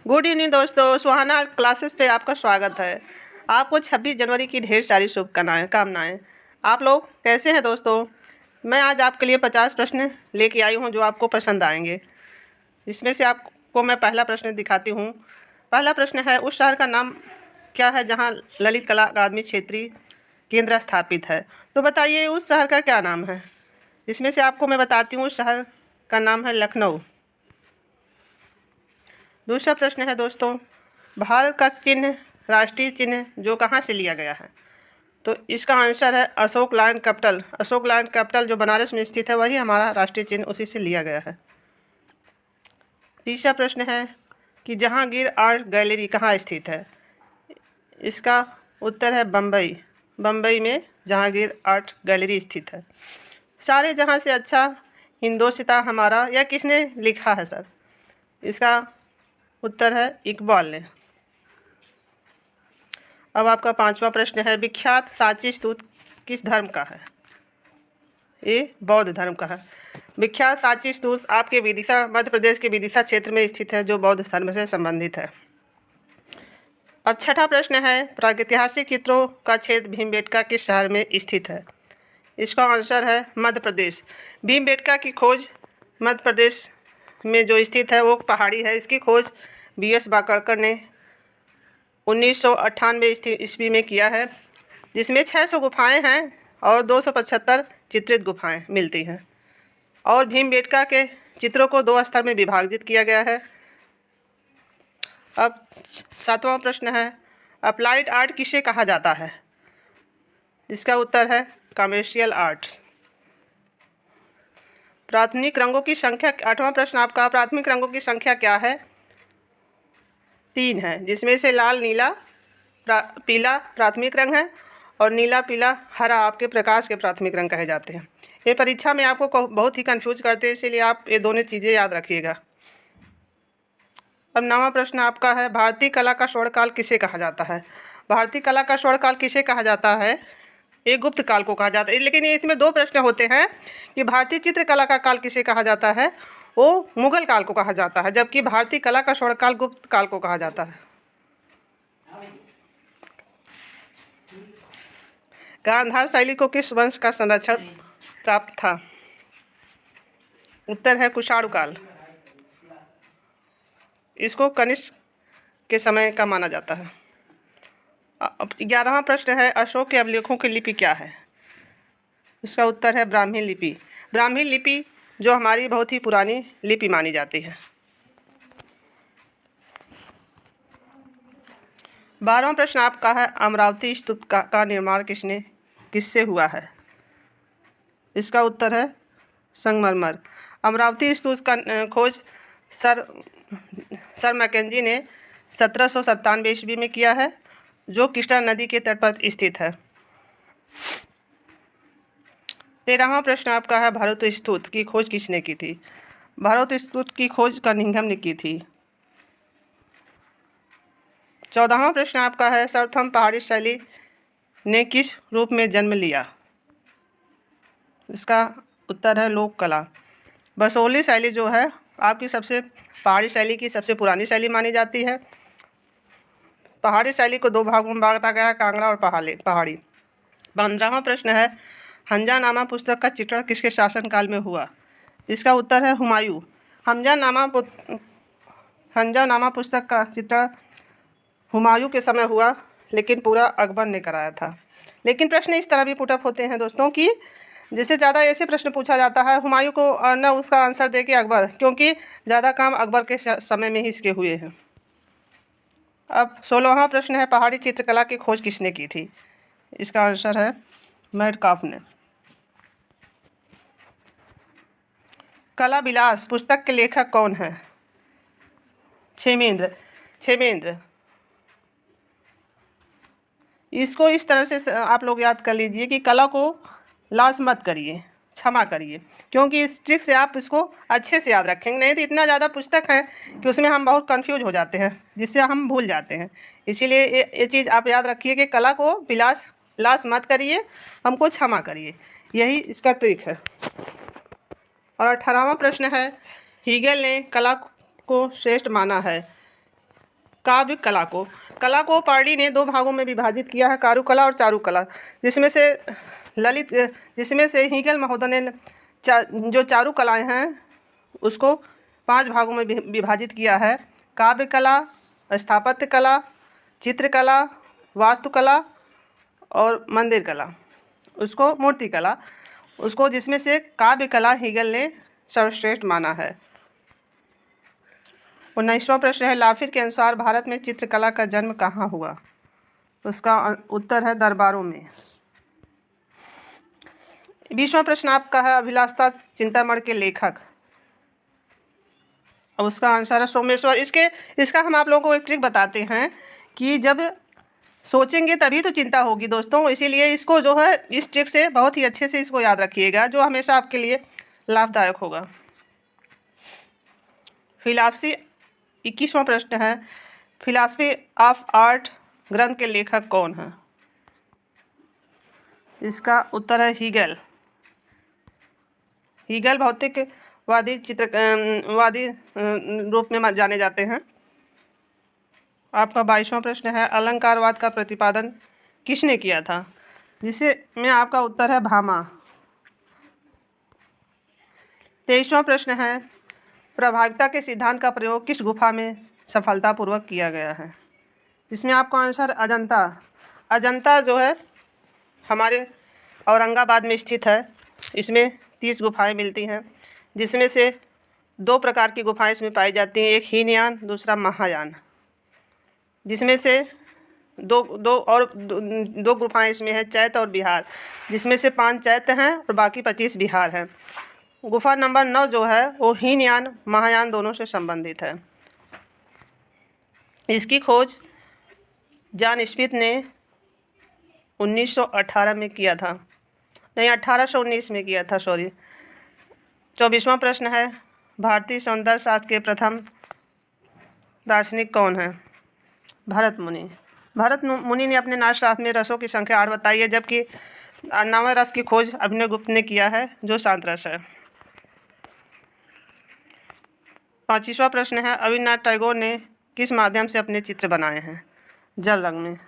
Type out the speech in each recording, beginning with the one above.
Good evening दोस्तों, सुहाना classes पे आपका स्वागत है। आपको 26 जनवरी की ढेर सारी शुभकामनाएं। आप लोग कैसे हैं दोस्तों? मैं आज आपके लिए 50 प्रश्न लेके आई हूं जो आपको पसंद आएंगे। इसमें से आपको मैं पहला प्रश्न दिखाती हूं। पहला प्रश्न है, उस शहर का नाम क्या है जहां ललित कला अकादमी क्षेत्रीय केंद्र स्थापित है? तो बताइए उस शहर का क्या नाम है। इसमें से आपको मैं बताती हूँ, उस शहर का नाम है लखनऊ। दूसरा प्रश्न है दोस्तों, भारत का चिन्ह, राष्ट्रीय चिन्ह जो कहाँ से लिया गया है? तो इसका आंसर है Ashoka lion capital. Ashoka lion capital जो बनारस में स्थित है वही हमारा राष्ट्रीय चिन्ह उसी से लिया गया है। तीसरा प्रश्न है कि जहांगीर आर्ट गैलरी कहाँ स्थित है? इसका उत्तर है बम्बई। बम्बई में जहांगीर आर्ट गैलरी स्थित है। सारे जहाँ से अच्छा हिंदोसिता हमारा, यह किसने लिखा है सर? इसका उत्तर है इकबाल ने। अब आपका पांचवा प्रश्न है, विख्यात सांची स्तूप किस धर्म का है? ये बौद्ध धर्म का है। विख्यात सांची स्तूप आपके विदिशा, मध्य प्रदेश के विदिशा क्षेत्र में स्थित है जो बौद्ध धर्म से संबंधित है। अब छठा प्रश्न है, प्रागैतिहासिक चित्रों का क्षेत्र भीमबेटका किस शहर में स्थित है? इसका आंसर है मध्य प्रदेश। भीमबेटका की खोज मध्य प्रदेश में जो स्थित है वो पहाड़ी है। इसकी खोज BS बाकरकर ने 1998 ईस्वी में किया है, जिसमें 600 गुफाएं हैं और 275 चित्रित गुफाएं मिलती हैं। और भीमबेटका के चित्रों को 2 स्तर में विभाजित किया गया है। अब सातवां प्रश्न है, अप्लाइड आर्ट किसे कहा जाता है? इसका उत्तर है कमर्शियल आर्ट्स। प्राथमिक रंगों की संख्या, आठवां प्रश्न आपका, प्राथमिक रंगों की संख्या क्या है? 3 है, जिसमें से लाल, नीला, पीला प्राथमिक रंग है और नीला, पीला, हरा आपके प्रकाश के प्राथमिक रंग कहे जाते हैं। ये परीक्षा में आपको बहुत ही कंफ्यूज करते हैं, इसीलिए आप ये दोनों चीज़ें याद रखिएगा। अब 9वां प्रश्न आपका है, भारतीय कला का स्वर्णकाल किसे कहा जाता है? भारतीय कला का स्वर्णकाल किसे कहा जाता है? ये गुप्त काल को कहा जाता है। लेकिन इसमें 2 प्रश्न होते हैं कि भारतीय चित्रकला का काल किसे कहा जाता है? वो मुगल काल को कहा जाता है, जबकि भारतीय कला का स्वर्णकाल गुप्त काल को कहा जाता है। गांधार शैली को किस वंश का संरक्षण प्राप्त था? उत्तर है कुषाण काल। इसको कनिष्क के समय का माना जाता है। अब 11वां प्रश्न है, अशोक के अभिलेखों की लिपि क्या है? इसका उत्तर है ब्राह्मी लिपि। ब्राह्मी लिपि जो हमारी बहुत ही पुरानी लिपि मानी जाती है। 12वां प्रश्न आपका है, अमरावती स्तूप का निर्माण किससे हुआ है? इसका उत्तर है संगमरमर। अमरावती स्तूप का खोज सर मैकेंजी ने 1797 ईस्वी में किया है, जो कृष्णा नदी के तट पर स्थित है। 13वां प्रश्न आपका है, भरत स्तूप की खोज किसने की थी? भरत स्तूप की खोज कनिंघम ने की थी। 14वां प्रश्न आपका है, सर्वप्रथम पहाड़ी शैली ने किस रूप में जन्म लिया? इसका उत्तर है लोक कला। बसोहली शैली जो है आपकी सबसे पहाड़ी शैली की सबसे पुरानी शैली मानी जाती है। पहाड़ी शैली को 2 भागों में बांटा गया है, कांगड़ा और पहाड़ी। 15वां प्रश्न है, हंजानामा पुस्तक का चित्रण किसके शासनकाल में हुआ? इसका उत्तर है हुमायूं। हंजानामा पुस्तक का चित्रण हुमायूं के समय हुआ, लेकिन पूरा अकबर ने कराया था। लेकिन प्रश्न इस तरह भी पुटअप होते हैं दोस्तों कि जिससे ज़्यादा ऐसे प्रश्न पूछा जाता है हुमायूं को न उसका आंसर दे के अकबर, क्योंकि ज़्यादा काम अकबर के समय में ही इसके हुए हैं। अब 16वां प्रश्न है, पहाड़ी चित्रकला की खोज किसने की थी? इसका आंसर है मेटकाफ ने। कला विलास पुस्तक के लेखक कौन है? क्षेमेंद्र। इसको इस तरह से आप लोग याद कर लीजिए कि कला को लाश मत करिए, क्षमा करिए, क्योंकि इस ट्रिक से आप इसको अच्छे से याद रखेंगे। नहीं तो इतना ज़्यादा पुस्तक है कि उसमें हम बहुत कंफ्यूज हो जाते हैं, जिससे हम भूल जाते हैं। इसीलिए ये चीज़ आप याद रखिए कि कला को लाश मत करिए, हमको क्षमा करिए, यही इसका ट्रिक है। और 18वां प्रश्न है, हीगल ने कला को श्रेष्ठ माना है। काव्य कला को। कला को पाणि ने दो भागों में विभाजित किया है, कारुकला और चारुकला, जिसमें से हीगल महोदय ने जो चारु कलाएँ हैं उसको 5 भागों में विभाजित किया है। काव्य कला, स्थापत्य कला, चित्रकला, वास्तुकला और मंदिर कला, उसको मूर्ति कला, उसको जिसमें से काव्य कला हीगल ने सर्वश्रेष्ठ माना है। 19वां प्रश्न है, लाफिर के अनुसार भारत में चित्रकला का जन्म कहाँ हुआ? उसका उत्तर है दरबारों में। 20वां प्रश्न आपका है, अभिलाषा चिंतामण के लेखक, अब उसका आंसर है सोमेश्वर। इसका हम आप लोगों को एक ट्रिक बताते हैं कि जब सोचेंगे तभी तो चिंता होगी दोस्तों, इसीलिए इसको जो है इस ट्रिक से बहुत ही अच्छे से इसको याद रखिएगा, जो हमेशा आपके लिए लाभदायक होगा। फिलॉसफी 21वां प्रश्न है, फिलॉसफी ऑफ आर्ट ग्रंथ के लेखक कौन है? इसका उत्तर है हीगल। हीगल भौतिकवादी वादी रूप में जाने जाते हैं। आपका 22वां प्रश्न है, अलंकारवाद का प्रतिपादन किसने किया था? जिसे में आपका उत्तर है भामा। 23वां प्रश्न है, प्रभाविता के सिद्धांत का प्रयोग किस गुफा में सफलतापूर्वक किया गया है? इसमें आपका आंसर अजंता। अजंता जो है हमारे औरंगाबाद में स्थित है। इसमें 30 गुफाएं मिलती हैं, जिसमें से 2 प्रकार की गुफाएं इसमें पाई जाती हैं, एक हीनयान, दूसरा महायान, जिसमें से दो गुफाएं इसमें हैं, चैत्य और बिहार, जिसमें से 5 चैत्य हैं और बाकी 25 बिहार हैं। गुफा नंबर 9 जो है वो हीनयान महायान दोनों से संबंधित है। इसकी खोज जॉन स्मिथ ने 1918 में किया था, नहीं 1819 में किया था, सॉरी। 24वां प्रश्न है, भारतीय सौंदर्य शास्त्र के प्रथम दार्शनिक कौन है? भरत मुनि। भरत मुनि ने अपने नाट्यशास्त्र में रसों की संख्या 8 बताई है, जबकि 9वें रस की खोज अभिनवगुप्त ने किया है, जो शांत रस है। 25वां प्रश्न है, रवींद्रनाथ टैगोर ने किस माध्यम से अपने चित्र बनाए हैं? जल रंग में।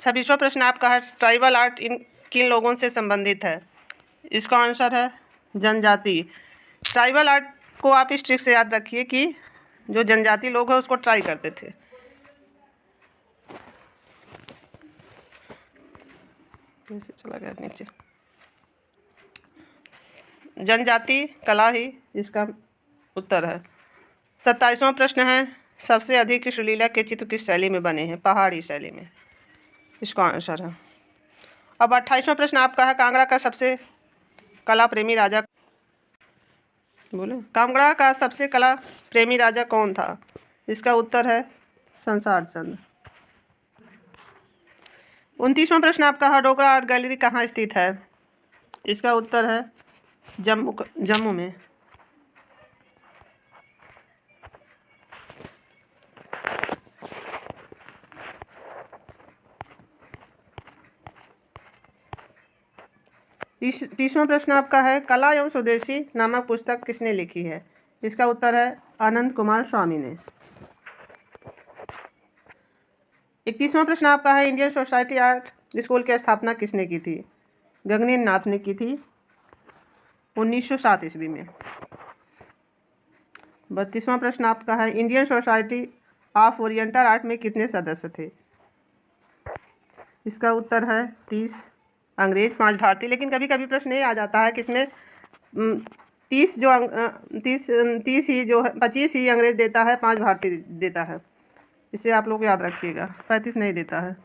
26वां प्रश्न आपका है, ट्राइबल आर्ट किन लोगों से संबंधित है? इसका आंसर है जनजाति। ट्राइबल आर्ट को आप इस ट्रिक से याद रखिए कि जो जनजाति लोग हैं उसको ट्राई करते थे। कैसे चला गया नीचे? जनजाति कला ही इसका उत्तर है। 27वां प्रश्न है, सबसे अधिक श्रीलीला के चित्र किस शैली में बने हैं? पहाड़ी शैली में, इसका आंसर है। अब 28वां प्रश्न आपका है, कांगड़ा का सबसे कला प्रेमी राजा, बोले कांगड़ा का सबसे कला प्रेमी राजा कौन था? इसका उत्तर है संसार चंद्र। 29वां प्रश्न आपका है, डोगरा आर्ट गैलरी कहाँ स्थित है? इसका उत्तर है जम्मू में। तीसवां प्रश्न आपका है, कला एवं स्वदेशी नामक पुस्तक किसने लिखी है? इसका उत्तर है आनंद कुमार स्वामी ने। 31वां प्रश्न आपका है, इंडियन सोसाइटी आर्ट स्कूल की स्थापना किसने की थी? गगनेन्द्र नाथ ने की थी 1907 ईस्वी में। 32वां प्रश्न आपका है, Indian society of oriental art में कितने सदस्य थे? इसका उत्तर है 30, अंग्रेज 5 भारतीय। लेकिन कभी कभी प्रश्न ये आ जाता है कि इसमें 30 ही जो है 25 ही अंग्रेज देता है, 5 भारतीय देता है, इसे आप लोग याद रखिएगा, 35 नहीं देता है।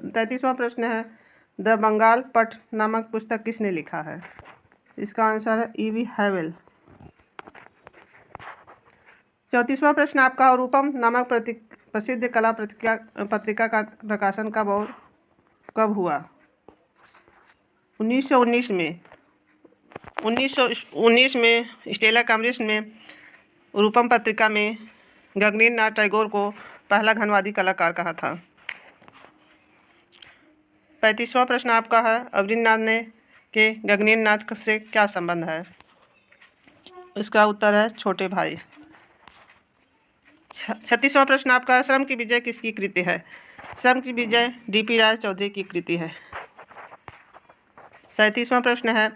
33वां प्रश्न है, द बंगाल पट नामक पुस्तक किसने लिखा है? इसका आंसर है E.V. हैवेल। 34वां प्रश्न आपका, रूपम नामक प्रसिद्ध कला पत्रिका का प्रकाशन कब हुआ? 1919 में। 1919 में स्टेला काम्ब्रिज में रूपम पत्रिका में गगनेन्द्र नाथ टैगोर को पहला घनवादी कलाकार कहा था। 35वां प्रश्न आपका है, अवनींद्रनाथ के गगनेन्द्र नाथ से क्या संबंध है? इसका उत्तर है छोटे भाई। 36वां प्रश्न आपका, श्रम की विजय किसकी कृति है? श्रम की विजय डीपी राय चौधरी की कृति है। 37वां प्रश्न है,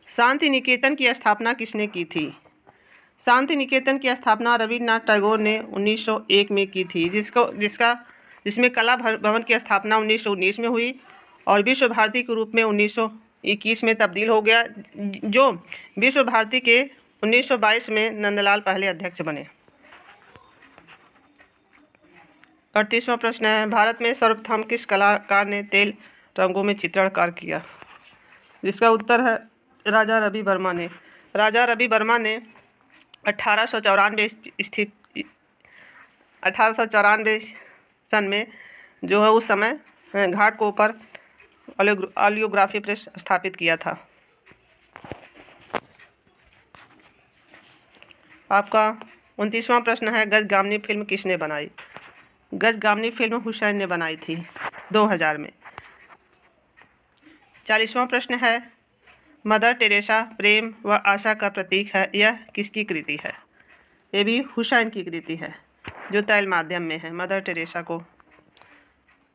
शांति निकेतन की स्थापना किसने की थी? शांति निकेतन की स्थापना रविन्द्रनाथ टैगोर ने 1901 में की थी, जिसमें कला भवन की स्थापना 1919 में हुई और विश्व भारती के रूप में 1921 में तब्दील हो गया, जो विश्व भारती के 1922 में नंदलाल पहले अध्यक्ष बने। 38वां प्रश्न है, भारत में सर्वप्रथम किस कलाकार ने तेल रंगों में चित्रण कार्य किया? जिसका उत्तर है राजा रवि वर्मा ने। राजा रवि वर्मा ने 1894 सन में जो है उस समय घाट के ऊपर ऑलियोग्राफी प्रेस स्थापित किया था। आपका 29वां प्रश्न है, गजगामिनी फिल्म किसने बनाई? गजगामिनी फिल्म हुसैन ने बनाई थी 2000 में। 40वां प्रश्न है, मदर टेरेसा प्रेम व आशा का प्रतीक है, यह किसकी कृति है? ये भी हुसैन की कृति है, जो तैल माध्यम में है मदर टेरेसा को।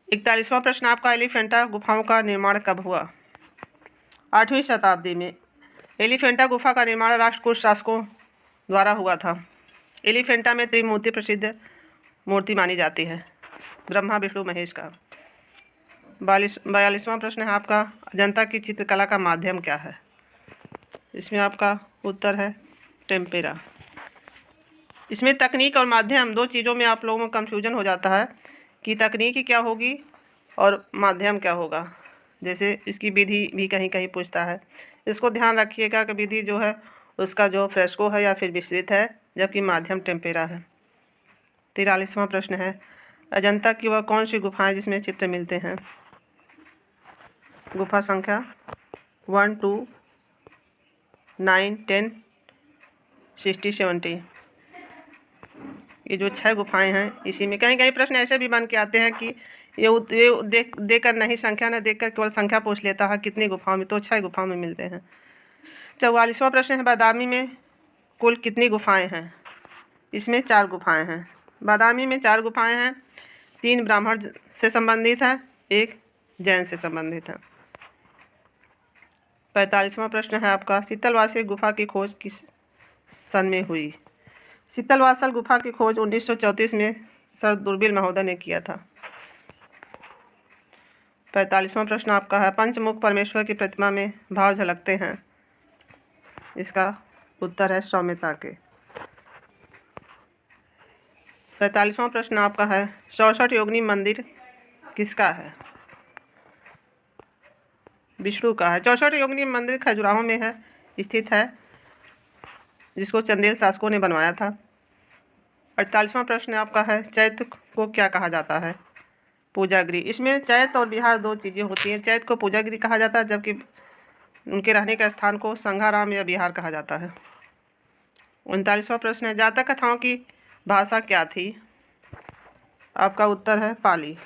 41वां प्रश्न आपका, एलिफेंटा गुफाओं का निर्माण कब हुआ? 8वीं शताब्दी में एलिफेंटा गुफा का निर्माण राष्ट्रकूट शासकों द्वारा हुआ था। एलिफेंटा में त्रिमूर्ति प्रसिद्ध मूर्ति मानी जाती है, ब्रह्मा विष्णु महेश का। 42वां प्रश्न है आपका, अजंता की चित्रकला का माध्यम क्या है? इसमें आपका उत्तर है टेम्पेरा। इसमें तकनीक और माध्यम दो चीज़ों में आप लोगों में कंफ्यूजन हो जाता है कि तकनीकी क्या होगी और माध्यम क्या होगा। जैसे इसकी विधि भी कहीं कहीं पूछता है, इसको ध्यान रखिएगा कि विधि जो है उसका जो फ्रेस्को है या फिर विस्तृत है, जबकि माध्यम टेम्पेरा है। 43वां प्रश्न है, अजंता की वह कौन सी गुफाएं जिसमें चित्र मिलते हैं? गुफा संख्या 1, 2, 9, 10, 60, 70। ये जो 6 गुफाएं हैं, इसी में कहीं कहीं प्रश्न ऐसे भी बन के आते हैं कि ये देखकर नहीं, संख्या न देखकर केवल संख्या पूछ लेता है कितनी गुफाओं में, तो 6 गुफाओं में मिलते हैं। 44वां प्रश्न है, बादामी में कुल कितनी गुफाएं हैं? इसमें 4 गुफाएं हैं। बादामी में 4 गुफाएं हैं, 3 ब्राह्मण से संबंधित है, 1 जैन से संबंधित है। 45वां प्रश्न है आपका, शीतलवासल गुफा की खोज किस सन में हुई? शीतलवासल गुफा की खोज 1934 में सर दुर्बिल महोदय ने किया था। 45वां प्रश्न आपका है, पंचमुख परमेश्वर की प्रतिमा में भाव झलकते हैं? इसका उत्तर है सौम्यता के। 47वां प्रश्न आपका है, 64 योगिनी मंदिर किसका है? विष्णु का है। 64 योगिनी मंदिर खजुराहो में है, स्थित है, जिसको चंदेल शासकों ने बनवाया था। 48वां प्रश्न आपका है, चैत्य को क्या कहा जाता है? पूजागृह। इसमें चैत्य और विहार दो चीज़ें होती हैं। चैत्य को पूजागृह कहा जाता है, जबकि उनके रहने का स्थान को संघाराम या विहार कहा जाता है। 39वां प्रश्न है, जातक कथाओं की भाषा क्या थी? आपका उत्तर है पाली।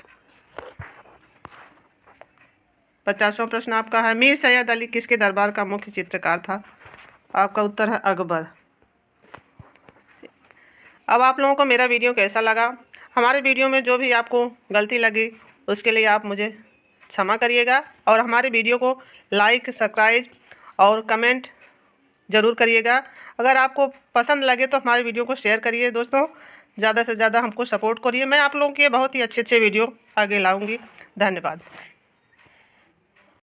50वां प्रश्न आपका है, मीर सैयद अली किसके दरबार का मुख्य चित्रकार था? आपका उत्तर है अकबर। अब आप लोगों को मेरा वीडियो कैसा लगा? हमारे वीडियो में जो भी आपको गलती लगी उसके लिए आप मुझे क्षमा करिएगा, और हमारे वीडियो को लाइक, सब्सक्राइब और कमेंट ज़रूर करिएगा। अगर आपको पसंद लगे तो हमारे वीडियो को शेयर करिए दोस्तों, ज़्यादा से ज़्यादा हमको सपोर्ट करिए। मैं आप लोगों के बहुत ही अच्छे वीडियो आगे लाऊंगी। धन्यवाद।